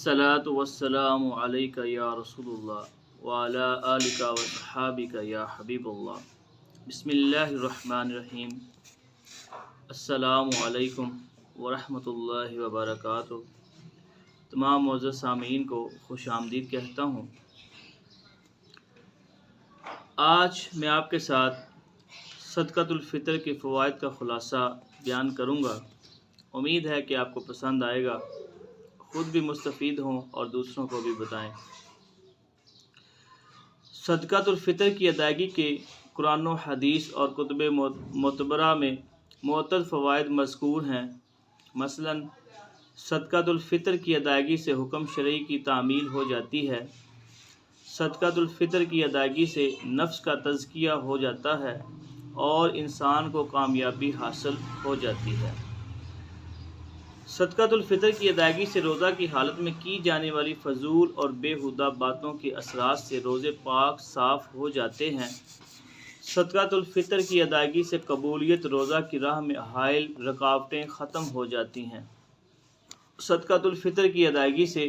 अस्सलातु वस्सलामु अलैका या रसूलुल्लाह व अला आलिका व सहाबिका या हबीबुल्लाह। बिस्मिल्लाहिर्रहमानिर्रहीम। अस्सलामु अलैकुम व रहमतुल्लाहि व बरकातुहू। तमाम मुअज़्ज़ज़ सामीन को खुश आमदीद कहता हूँ। आज मैं आपके साथ सदक़तुल फ़ितर के फ़वाइद का ख़ुलासा बयान करूँगा। उम्मीद है कि आपको पसंद आएगा, ख़ुद भी मुस्तफ़ीद हों और दूसरों को भी बताएं। सदक़तुल फ़ितर की अदायगी के कुरान व हदीस और कुतुब मुतबरा में मुअत्तद फ़वाइद मज़कूर हैं। मसलन सदक़तुल फ़ितर की अदायगी से हुक्म शरई की तामील हो जाती है। सदक़तुल फ़ितर की अदायगी से नफ्स का तज़किया हो जाता है और इंसान को कामयाबी हासिल हो जाती है। सदक़तुल फ़ितर की अदायगी से रोज़ा की हालत में की जाने वाली फ़जूल और बेहुदा बातों के असरात से रोज़े पाक साफ़ हो जाते हैं। सदक़तुल फ़ितर की अदायगी से कबूलियत रोज़ा की राह में हाइल रुकावटें ख़त्म हो जाती हैं। सदक़तुल फ़ितर की अदायगी से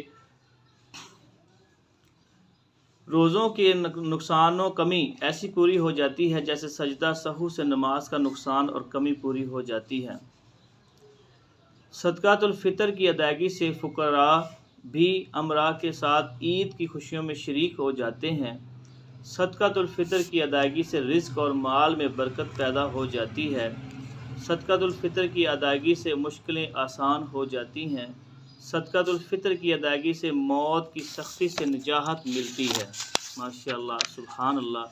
रोज़ों के नुकसान व कमी ऐसी पूरी हो जाती है जैसे सजदा सहू से नमाज का नुकसान और कमी पूरी हो जाती है। सदक़तुल फ़ितर की अदायगी से फ़ुक़रा भी अमरा के साथ ईद की खुशियों में शरीक हो जाते हैं। सदक़तुल फ़ितर की अदायगी से रिज़्क़ और माल में बरकत पैदा हो जाती है। सदक़तुल फ़ितर की अदायगी से मुश्किलें आसान हो जाती हैं। सदक़तुल फ़ितर की अदायगी से मौत की सख्ती से निजात मिलती है। माशाअल्लाह, सुभान अल्लाह,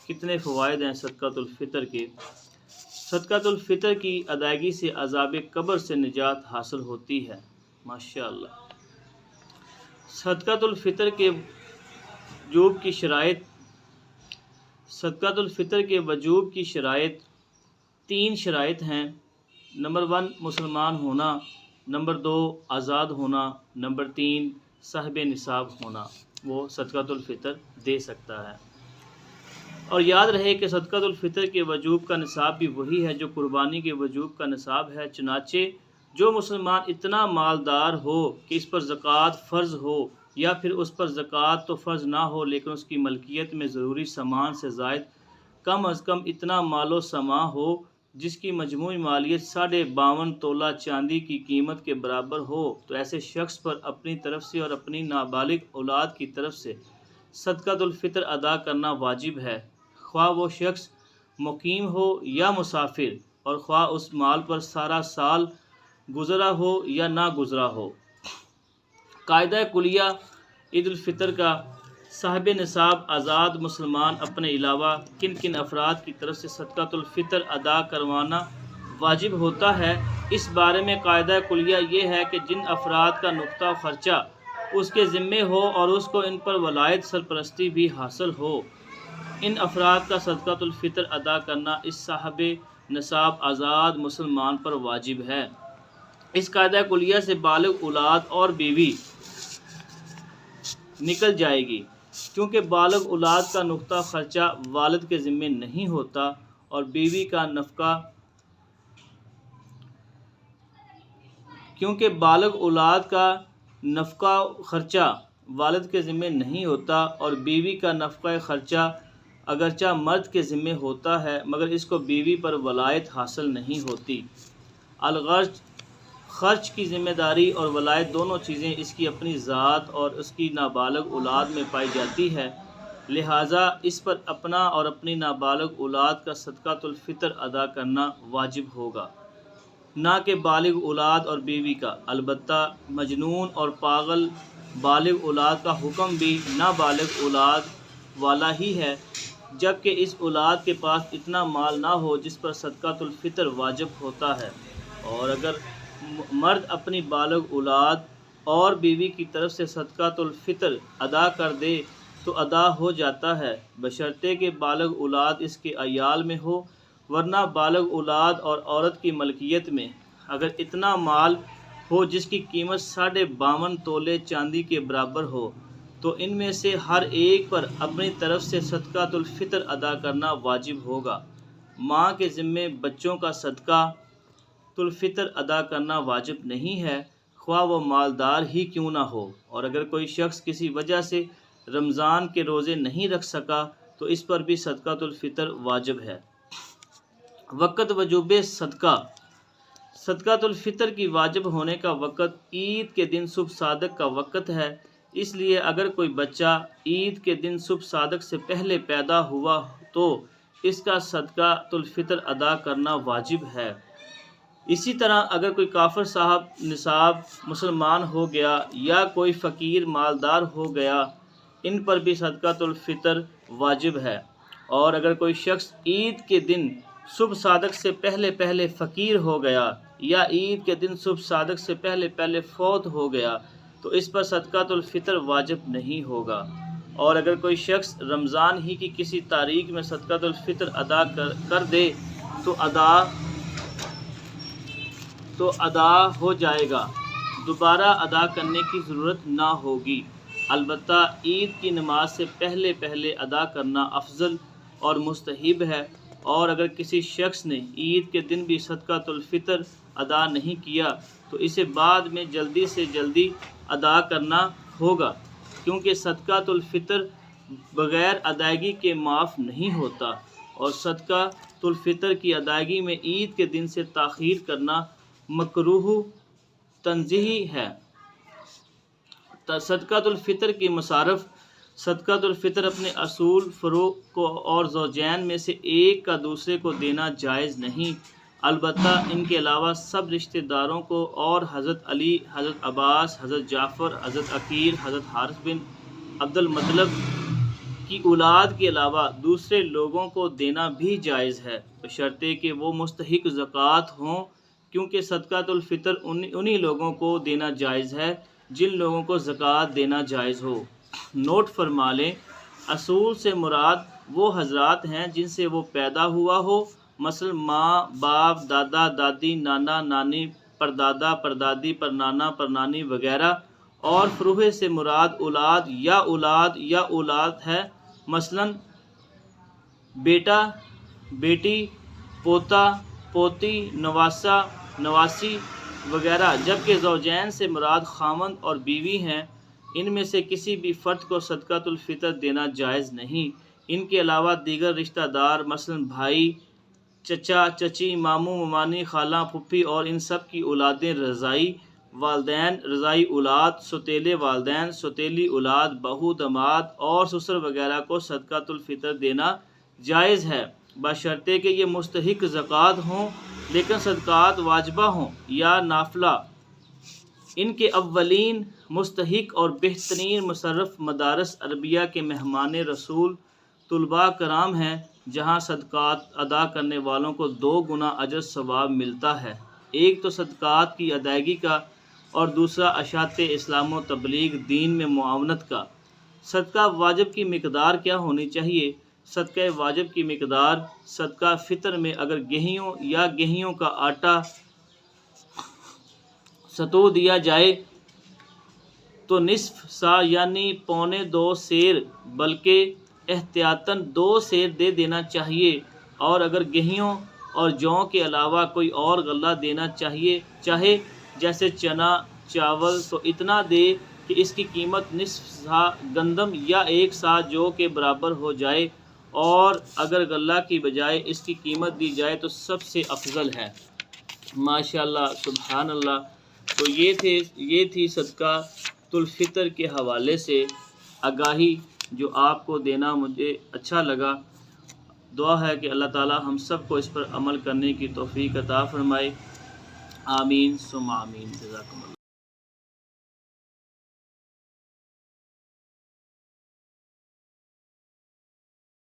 कितने फ़वाइद हैं सदक़तुल फ़ितर के। सदक़तुल फ़ितर की अदायगी से अज़ाब कब्र से निजात हासिल होती है। माशाअल्लाह। सदक़तुल फ़ितर के वजूब की शराइत। सदक़तुल फ़ितर के वजूब की शराइत 3 शराइत हैं। नंबर 1 मुसलमान होना, नंबर 2 आज़ाद होना, नंबर 3 साहिब निसाब होना। वो सदक़तुल फ़ितर दे सकता है। और याद रहे कि सदक़तुल फ़ितर के वजूब का निसाब भी वही है जो कुर्बानी के वजूब का निसाब है। चुनाचे जो मुसलमान इतना मालदार हो कि इस पर ज़कात फ़र्ज़ हो या फिर उस पर ज़कात तो फ़र्ज़ ना हो लेकिन उसकी मलकियत में ज़रूरी सामान से ज़ायद कम अज़ कम इतना मालो समा हो जिसकी मजमूई मालियत 52.5 तोला चांदी की कीमत के बराबर हो, तो ऐसे शख्स पर अपनी तरफ से और अपनी नाबालिग औलाद की तरफ से सदक़तुल फ़ितर अदा करना वाजिब है, ख्वाह वो शख्स मुकीम हो या मुसाफिर, और ख्वाह उस माल पर सारा साल गुज़रा हो या ना गुज़रा हो। कायदा कुलिया ईद उल फ़ितर का साहिब निसाब आज़ाद मुसलमान अपने अलावा किन किन अफराद की तरफ से सदक़तुल फ़ितर अदा करवाना वाजिब होता है, इस बारे में कायदा कुलिया ये है कि जिन अफराद का नुक्ता ख़र्चा उसके ज़िम्मे हो और उसको इन पर वलायत सरपरस्ती भी हासिल हो, इन अफराद का सदक़तुल फ़ितर अदा करना इस साहिब निसाब आज़ाद मुसलमान पर वाजिब है। इस कायदा कुलिया से बालिग औलाद और बीवी निकल जाएगी, क्योंकि बालिग औलाद का नुक्ता ख़र्चा वालिद के ज़िम्मे नहीं होता और बीवी का नफ़का खर्चा वालिद के ज़िम्मे नहीं होता और बीवी का नफ़का खर्चा अगरचा मर्द के ज़िम्मे होता है मगर इसको बीवी पर वलायत हासिल नहीं होती। अलगर्ज खर्च की ज़िम्मेदारी और वलायत दोनों चीज़ें इसकी अपनी ज़ात और उसकी नाबालिग औलाद में पाई जाती है, लिहाजा इस पर अपना और अपनी नाबालिग औलाद का सदक़तुल फ़ितर अदा करना वाजिब होगा, ना कि बालिग औलाद और बीवी का। अलबत्ता मजनून और पागल बालिग औलाद का हुक्म भी नाबालिग औलाद वाला ही है, जबकि इस औलाद के पास इतना माल ना हो जिस पर सदक़तुल फ़ितर वाजिब होता है। और अगर मर्द अपनी बालिग औलाद और बीवी की तरफ से सदक़तुल फ़ितर अदा कर दे तो अदा हो जाता है, बशर्ते कि बालिग औलाद इसके अयाल में हो, वरना बालिग औलाद और औरत की मलकियत में अगर इतना माल हो जिसकी कीमत 52.5 तोले चांदी के बराबर हो, तो इनमें से हर एक पर अपनी तरफ से सदक़तुल फ़ितर अदा करना वाजिब होगा। माँ के ज़िम्मे बच्चों का सदक़तुल फ़ितर अदा करना वाजिब नहीं है, خواہ وہ مالدار ہی کیوں نہ ہو، اور اگر کوئی شخص کسی وجہ سے رمضان کے روزے نہیں رکھ سکا تو اس پر بھی صدقۃ الفطر واجب ہے۔ وقت وجوب صدقہ، صدقۃ الفطر کی واجب ہونے کا وقت عید کے دن صبح صادق کا وقت ہے، اس لیے اگر کوئی بچہ عید کے دن صبح صادق سے پہلے پیدا ہوا تو اس کا صدقۃ الفطر ادا کرنا واجب ہے۔ اسی طرح اگر کوئی کافر صاحب نصاب مسلمان ہو گیا یا کوئی فقیر مالدار ہو گیا، ان پر بھی صدقۃ الفطر واجب ہے۔ اور اگر کوئی شخص عید کے دن صبح صادق سے پہلے فقیر ہو گیا یا عید کے دن صبح صادق سے پہلے فوت ہو گیا تو اس پر صدقۃ الفطر واجب نہیں ہوگا۔ اور اگر کوئی شخص رمضان ہی کی کسی تاریخ میں صدقۃ الفطر ادا کر دے تو ادا ہو جائے گا، دوبارہ ادا کرنے کی ضرورت نہ ہوگی۔ البتہ عید کی نماز سے پہلے ادا کرنا افضل اور مستحب ہے، اور اگر کسی شخص نے عید کے دن بھی صدقۃ الفطر ادا نہیں کیا تو اسے بعد میں جلدی سے جلدی ادا کرنا ہوگا، کیونکہ صدقۃ الفطر بغیر ادائیگی کے معاف نہیں ہوتا، اور صدقۃ الفطر کی ادائیگی میں عید کے دن سے تاخیر کرنا مکروہ تنزیہی ہے۔ صدقۃ الفطر کی مصارف، صدقۃ الفطر اپنے اصول فروع کو اور زوجین میں سے ایک کا دوسرے کو دینا جائز نہیں، البتہ ان کے علاوہ سب رشتہ داروں کو اور حضرت علی، حضرت عباس، حضرت جعفر، حضرت عقیل، حضرت حارث بن عبد المطلب کی اولاد کے علاوہ دوسرے لوگوں کو دینا بھی جائز ہے، بشرطے کہ وہ مستحق زکوٰۃ ہوں، کیونکہ صدقۃ الفطر انہی لوگوں کو دینا جائز ہے جن لوگوں کو زکوٰۃ دینا جائز ہو۔ نوٹ فرما لیں، اصول سے مراد وہ حضرات ہیں جن سے وہ پیدا ہوا ہو، مثلا ماں، باپ، دادا، دادی، نانا، نانی، پردادا، پردادی، پرنانا، پرنانی وغیرہ، اور فروع سے مراد اولاد یا اولاد ہے، مثلا بیٹا، بیٹی، پوتا، پوتی، نواسا، نواسی وغیرہ، جبکہ زوجین سے مراد خاوند اور بیوی ہیں۔ ان میں سے کسی بھی فرد کو صدقۃ الفطر دینا جائز نہیں۔ ان کے علاوہ دیگر رشتہ دار، مثلا بھائی، چچا، چچی، ماموں، ممانی، خالہ، پھوپھی اور ان سب کی اولادیں، رضاعی والدین، رضاعی اولاد، سوتیلے والدین، سوتیلی اولاد، بہو، داماد اور سسر وغیرہ کو صدقۃ الفطر دینا جائز ہے، بشرطے کہ یہ مستحق زکوٰۃ ہوں، لیکن صدقات واجبہ ہوں یا نافلہ۔ ان کے اولین مستحق اور بہترین مصرف مدارس عربیہ کے مہمان رسول طلباء کرام ہیں، جہاں صدقات ادا کرنے والوں کو 2 گنا اجر ثواب ملتا ہے، ایک تو صدقات کی ادائیگی کا اور دوسرا اشاعت اسلام و تبلیغ دین میں معاونت کا۔ صدقہ واجب کی مقدار کیا ہونی چاہیے؟ صدقہ واجب کی مقدار صدقہ فطر میں اگر گیہوں یا گیہوں کا آٹا ستو دیا جائے تو نصف سا یعنی پونے 2 سیر، بلکہ احتیاطاً 2 سیر دے دینا چاہیے، اور اگر گیہوں اور جوں کے علاوہ کوئی اور غلہ دینا چاہے جیسے چنا، چاول، تو اتنا دے کہ اس کی قیمت نصف سا گندم یا 1 سا جو کے برابر ہو جائے، اور اگر غلہ کی بجائے اس کی قیمت دی جائے تو سب سے افضل ہے۔ ماشاءاللہ، سبحان اللہ۔ تو یہ تھی صدقۃ الفطر کے حوالے سے آگاہی جو آپ کو دینا مجھے اچھا لگا۔ دعا ہے کہ اللہ تعالی ہم سب کو اس پر عمل کرنے کی توفیق عطا فرمائے۔ آمین ثم آمین۔ جزاکم اللہ۔